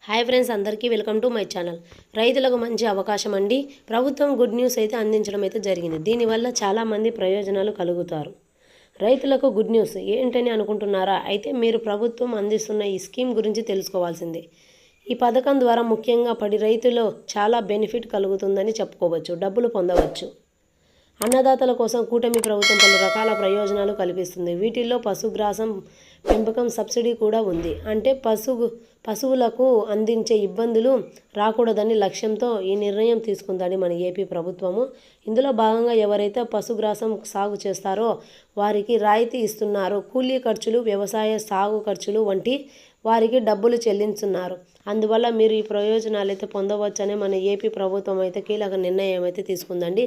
Hi friends, అందరికీ welcome to my channel. రైతులకు మంచి అవకాశం అండి. ప్రభుత్వం గుడ్ న్యూస్ అయితే అందించడం అయితే జరిగింది. దీనివల్ల చాలామంది ప్రయోజనాలు కలుగుతారు. రైతులకు గుడ్ న్యూస్ ఏంటని అనుకుంటున్నారా? అయితే మీరు ప్రభుత్వం అందిస్తున్న ఈ స్కీమ్ గురించి తెలుసుకోవాల్సిందే. ఈ పథకం ద్వారా ముఖ్యంగా పడి రైతులు చాలా బెనిఫిట్ కలుగుతుందని చెప్పుకోవచ్చు. డబ్బులు పొందవచ్చు. అన్నదాతల కోసం కూటమి ప్రభుత్వం పలు రకాల ప్రయోజనాలు కల్పిస్తుంది. వీటిల్లో పశుగ్రాసం పెంపకం సబ్సిడీ కూడా ఉంది. అంటే పశువులకు అందించే ఇబ్బందులు రాకూడదని లక్ష్యంతో ఈ నిర్ణయం తీసుకుందని మన ఏపీ ప్రభుత్వము. ఇందులో భాగంగా ఎవరైతే పశుగ్రాసం సాగు చేస్తారో వారికి రాయితీ ఇస్తున్నారు. కూలీ ఖర్చులు, వ్యవసాయ సాగు ఖర్చులు వంటి వారికి డబ్బులు చెల్లిస్తున్నారు. అందువల్ల మీరు ఈ ప్రయోజనాలు అయితే పొందవచ్చని మన ఏపీ ప్రభుత్వం అయితే కీలక నిర్ణయం అయితే తీసుకుందండి.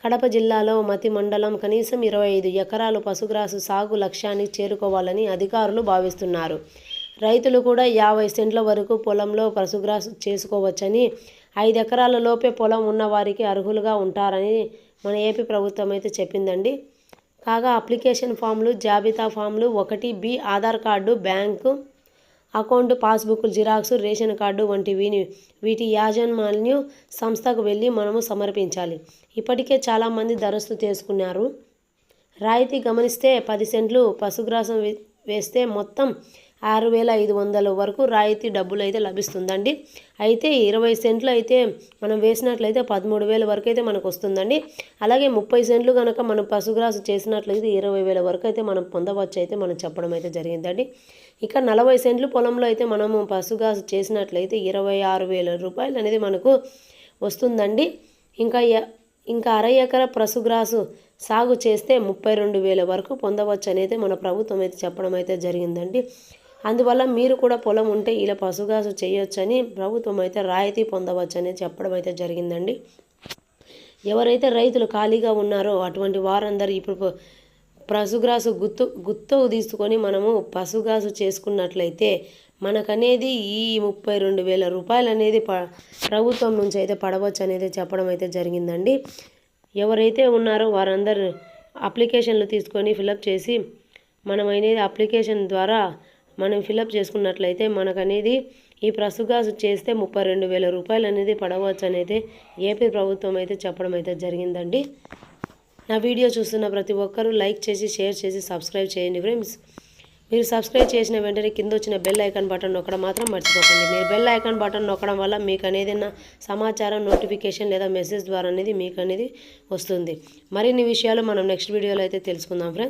కడప జిల్లాలో మతి మండలం కనీసం 25 ఎకరాలు పశుగ్రాసు సాగు లక్ష్యాన్ని చేరుకోవాలని అధికారులు భావిస్తున్నారు. రైతులు కూడా 50 సెంట్ల వరకు పొలంలో పశుగ్రాసు చేసుకోవచ్చని, 5 ఎకరాల లోపే పొలం ఉన్న వారికి అర్హులుగా ఉంటారని మన ఏపీ ప్రభుత్వం అయితే చెప్పిందండి. కాగా అప్లికేషన్ ఫామ్లు, జాబితా ఫామ్లు 1B, Aadhaar card, bank account passbook xerox, ration card వంటి వీటి యాజమాన్య సంస్థకు వెళ్ళి మనము సమర్పించాలి. ఇప్పటికే చాలామంది దరఖాస్తు చేసుకున్నారు. రాయితీ గమనిస్తే 10 సెంట్లు పశుగ్రాసం వేస్తే మొత్తం 6,500 వరకు రాయితీ డబ్బులు అయితే లభిస్తుందండి. అయితే 20 సెంట్లు అయితే మనం వేసినట్లయితే 13,000 వరకు అయితే మనకు వస్తుందండి. అలాగే 30 సెంట్లు కనుక మనం పశుగ్రాసు చేసినట్లయితే 20,000 వరకు అయితే మనం పొందవచ్చు అయితే మనం చెప్పడం అయితే జరిగిందండి. ఇక 40 సెంట్లు పొలంలో అయితే మనము పశుగ్రాసు చేసినట్లయితే 26,000 రూపాయలు అనేది మనకు వస్తుందండి. ఇంకా అర ఎకర పశుగ్రాసు సాగు చేస్తే 32,000 వరకు పొందవచ్చు అనేది మన ప్రభుత్వం అయితే చెప్పడం అయితే జరిగిందండి. అందువల్ల మీరు కూడా పొలం ఉంటే ఇలా పశుగ్రాసు చేయొచ్చని ప్రభుత్వం అయితే రాయితీ పొందవచ్చు అనేది చెప్పడం అయితే జరిగిందండి. ఎవరైతే రైతులు ఖాళీగా ఉన్నారో అటువంటి వారందరూ ఇప్పుడు పశుగ్రాసు గుత్తు తీసుకొని మనము పశుగ్రాసు చేసుకున్నట్లయితే మనకనేది ఈ 32,000 రూపాయలు అనేది ప్రభుత్వం నుంచి అయితే పడవచ్చు అనేది చెప్పడం అయితే జరిగిందండి. ఎవరైతే ఉన్నారో వారందరూ అప్లికేషన్లు తీసుకొని ఫిలప్ చేసి మనం అనేది అప్లికేషన్ ద్వారా మనం ఫిలప్ చేసుకున్నట్లయితే మనకనేది ఈ పశుగ్రాసు చేస్తే 32,000 రూపాయలు అనేది పడవచ్చు అనేది ఏపీ ప్రభుత్వం అయితే చెప్పడం అయితే జరిగిందండి. నా వీడియో చూస్తున్న ప్రతి ఒక్కరూ లైక్ చేసి, షేర్ చేసి, సబ్స్క్రైబ్ చేయండి ఫ్రెండ్స్. మీరు సబ్స్క్రైబ్ చేసిన వెంటనే కింద వచ్చిన బెల్ ఐకాన్ బటన్ నొక్కడం మాత్రం మర్చిపోకండి. మీరు బెల్ ఐకాన్ బటన్ నొక్కడం వల్ల మీకు అనేది సమాచారం, నోటిఫికేషన్ లేదా మెసేజ్ ద్వారా అనేది మీకు అనేది వస్తుంది. మరిన్ని విషయాలు మనం నెక్స్ట్ వీడియోలో అయితే తెలుసుకుందాం ఫ్రెండ్స్.